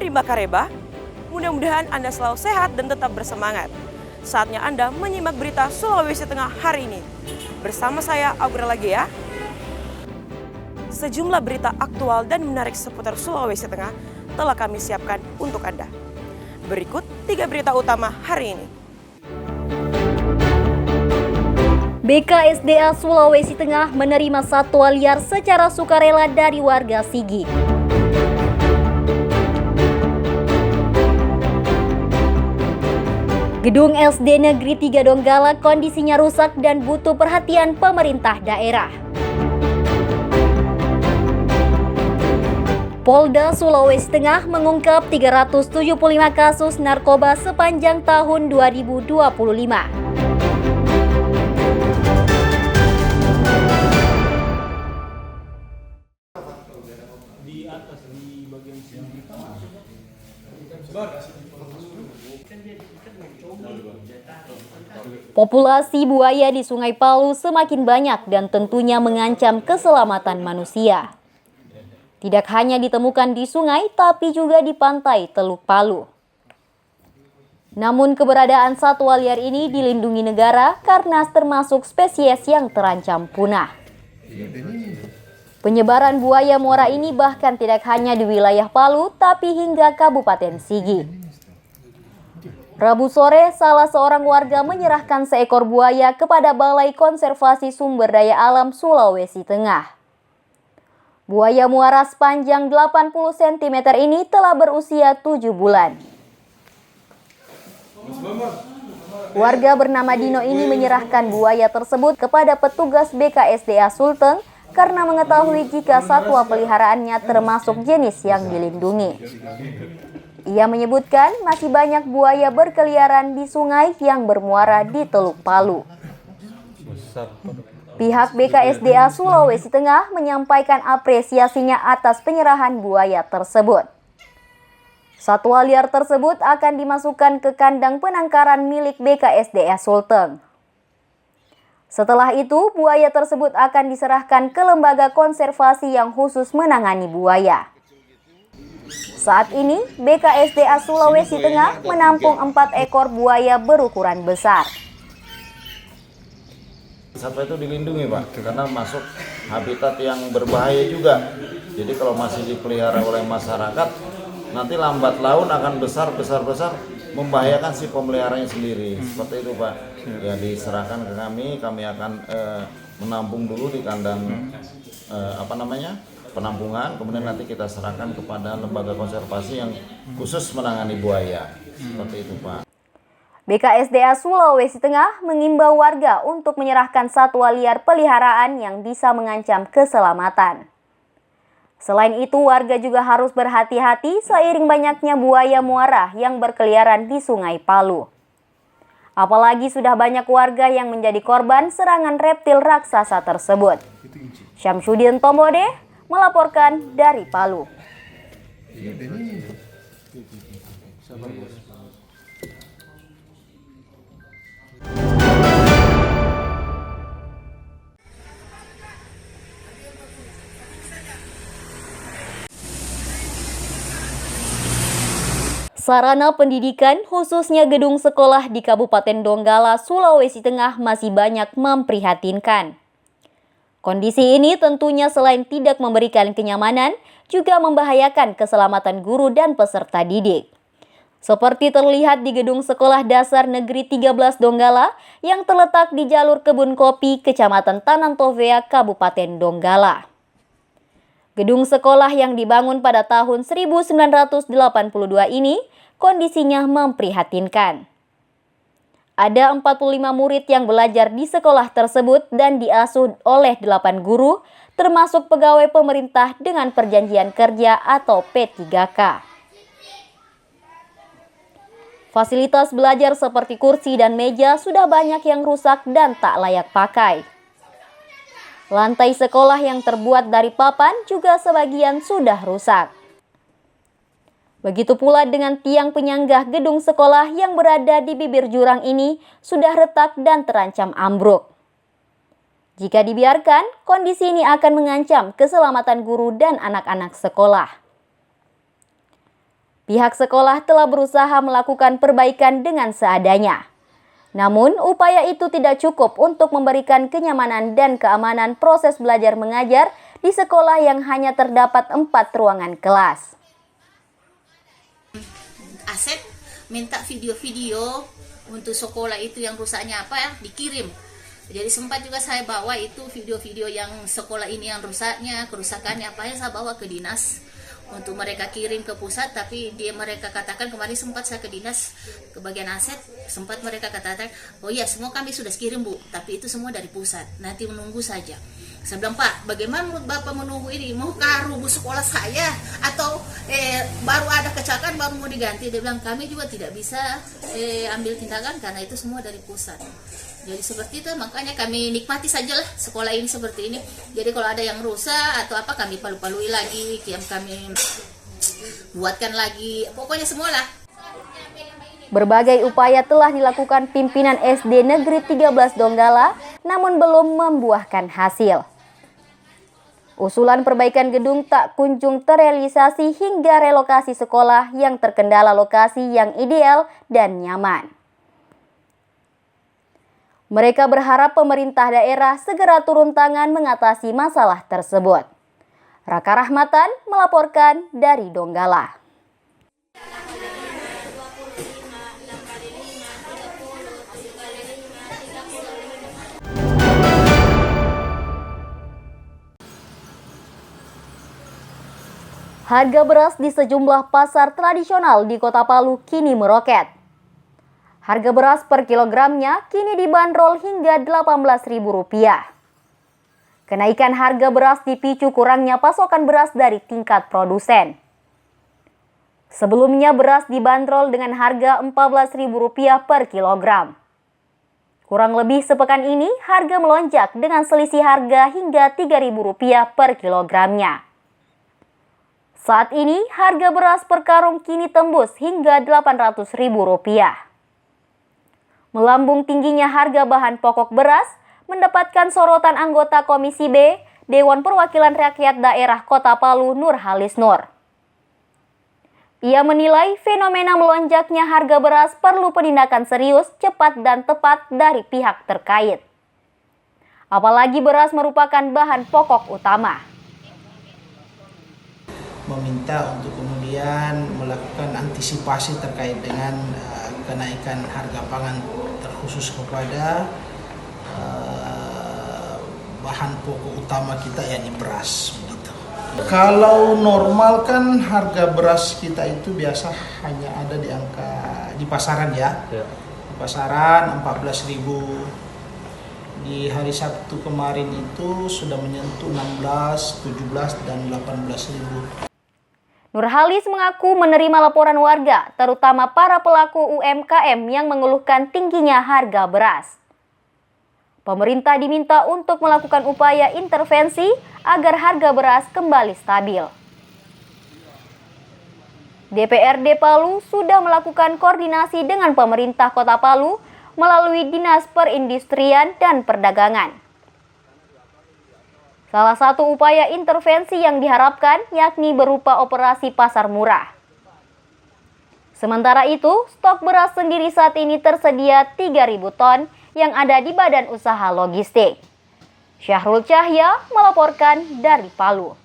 Rimba Kareba. Mudah-mudahan Anda selalu sehat dan tetap bersemangat. Saatnya Anda menyimak berita Sulawesi Tengah hari ini. Bersama saya, Aura Lagea. Sejumlah berita aktual dan menarik seputar Sulawesi Tengah telah kami siapkan untuk Anda. Berikut 3 berita utama hari ini. BKSDA Sulawesi Tengah menerima satwa liar secara sukarela dari warga Sigi. Gedung SD Negeri 3 Donggala kondisinya rusak dan butuh perhatian pemerintah daerah. Polda Sulawesi Tengah mengungkap 375 kasus narkoba sepanjang tahun 2025. Populasi buaya di Sungai Palu semakin banyak dan tentunya mengancam keselamatan manusia. Tidak hanya ditemukan di sungai, tapi juga di pantai Teluk Palu. Namun keberadaan satwa liar ini dilindungi negara karena termasuk spesies yang terancam punah. Penyebaran buaya muara ini bahkan tidak hanya di wilayah Palu, tapi hingga Kabupaten Sigi. Rabu sore, salah seorang warga menyerahkan seekor buaya kepada Balai Konservasi Sumber Daya Alam Sulawesi Tengah. Buaya muara sepanjang 80 cm ini telah berusia 7 bulan. Warga bernama Dino ini menyerahkan buaya tersebut kepada petugas BKSDA Sulteng karena mengetahui jika satwa peliharaannya termasuk jenis yang dilindungi. Ia menyebutkan masih banyak buaya berkeliaran di sungai yang bermuara di Teluk Palu. Pihak BKSDA Sulawesi Tengah menyampaikan apresiasinya atas penyerahan buaya tersebut. Satwa liar tersebut akan dimasukkan ke kandang penangkaran milik BKSDA Sulteng. Setelah itu, buaya tersebut akan diserahkan ke lembaga konservasi yang khusus menangani buaya. Saat ini, BKSDA Sulawesi Tengah menampung 4 ekor buaya berukuran besar. Satwa itu dilindungi, Pak, karena masuk habitat yang berbahaya juga. Jadi kalau masih dipelihara oleh masyarakat, nanti lambat laun akan besar membahayakan si pemeliharanya sendiri. Seperti itu, Pak. Ya diserahkan ke kami akan menampung dulu di kandang penampungan, kemudian nanti kita serahkan kepada lembaga konservasi yang khusus menangani buaya. Seperti itu, Pak. BKSDA Sulawesi Tengah mengimbau warga untuk menyerahkan satwa liar peliharaan yang bisa mengancam keselamatan. Selain itu, warga juga harus berhati-hati seiring banyaknya buaya muara yang berkeliaran di Sungai Palu. Apalagi sudah banyak warga yang menjadi korban serangan reptil raksasa tersebut. Syamsuddin Tombode melaporkan dari Palu. Sarana pendidikan, khususnya gedung sekolah di Kabupaten Donggala, Sulawesi Tengah masih banyak memprihatinkan. Kondisi ini tentunya selain tidak memberikan kenyamanan, juga membahayakan keselamatan guru dan peserta didik. Seperti terlihat di Gedung Sekolah Dasar Negeri 13 Donggala yang terletak di jalur Kebun Kopi, Kecamatan Tanantovea, Kabupaten Donggala. Gedung sekolah yang dibangun pada tahun 1982 ini kondisinya memprihatinkan. Ada 45 murid yang belajar di sekolah tersebut dan diasuh oleh 8 guru, termasuk pegawai pemerintah dengan perjanjian kerja atau P3K. Fasilitas belajar seperti kursi dan meja sudah banyak yang rusak dan tak layak pakai. Lantai sekolah yang terbuat dari papan juga sebagian sudah rusak. Begitu pula dengan tiang penyanggah gedung sekolah yang berada di bibir jurang ini sudah retak dan terancam ambruk. Jika dibiarkan, kondisi ini akan mengancam keselamatan guru dan anak-anak sekolah. Pihak sekolah telah berusaha melakukan perbaikan dengan seadanya. Namun, upaya itu tidak cukup untuk memberikan kenyamanan dan keamanan proses belajar mengajar di sekolah yang hanya terdapat 4 ruangan kelas. Asep minta video-video untuk sekolah itu yang rusaknya apa ya, dikirim. Jadi sempat juga saya bawa itu video-video yang sekolah ini yang rusaknya, kerusakannya apa, yang saya bawa ke dinas untuk mereka kirim ke pusat. Tapi mereka katakan, kemarin sempat saya ke dinas, ke bagian aset, sempat mereka katakan, oh ya semua kami sudah kirim Bu, tapi itu semua dari pusat, nanti menunggu saja. Saya bilang, Pak, bagaimana menurut Bapak menunggu ini? Mau rubuh sekolah saya? Atau baru ada kecelakaan baru mau diganti? Dia bilang, kami juga tidak bisa ambil tindakan karena itu semua dari pusat. Jadi seperti itu, makanya kami nikmati sajalah sekolah ini seperti ini. Jadi kalau ada yang rusak atau apa, kami palu-palui lagi, kami buatkan lagi, pokoknya semualah. Berbagai upaya telah dilakukan pimpinan SD Negeri 13 Donggala, namun belum membuahkan hasil. Usulan perbaikan gedung tak kunjung terrealisasi hingga relokasi sekolah yang terkendala lokasi yang ideal dan nyaman. Mereka berharap pemerintah daerah segera turun tangan mengatasi masalah tersebut. Raka Rahmatan melaporkan dari Donggala. Harga beras di sejumlah pasar tradisional di Kota Palu kini meroket. Harga beras per kilogramnya kini dibanderol hingga Rp18.000. Kenaikan harga beras dipicu kurangnya pasokan beras dari tingkat produsen. Sebelumnya beras dibanderol dengan harga Rp14.000 per kilogram. Kurang lebih sepekan ini harga melonjak dengan selisih harga hingga Rp3.000 per kilogramnya. Saat ini harga beras per karung kini tembus hingga Rp800.000. Melambung tingginya harga bahan pokok beras mendapatkan sorotan anggota Komisi B Dewan Perwakilan Rakyat Daerah Kota Palu Nurhalis Nur. Ia menilai fenomena melonjaknya harga beras perlu penindakan serius, cepat dan tepat dari pihak terkait. Apalagi beras merupakan bahan pokok utama. Meminta untuk kemudian melakukan antisipasi terkait dengan kenaikan harga pangan terkhusus kepada bahan pokok utama kita, yakni beras. Begitu. Kalau normal kan harga beras kita itu biasa hanya ada di angka di pasaran ya. Di pasaran 14.000. Di hari Sabtu kemarin itu sudah menyentuh 16, 17 dan 18.000. Nurhalis mengaku menerima laporan warga, terutama para pelaku UMKM yang mengeluhkan tingginya harga beras. Pemerintah diminta untuk melakukan upaya intervensi agar harga beras kembali stabil. DPRD Palu sudah melakukan koordinasi dengan pemerintah Kota Palu melalui Dinas Perindustrian dan Perdagangan. Salah satu upaya intervensi yang diharapkan yakni berupa operasi pasar murah. Sementara itu, stok beras sendiri saat ini tersedia 3.000 ton yang ada di Badan Usaha Logistik. Syahrul Cahya melaporkan dari Palu.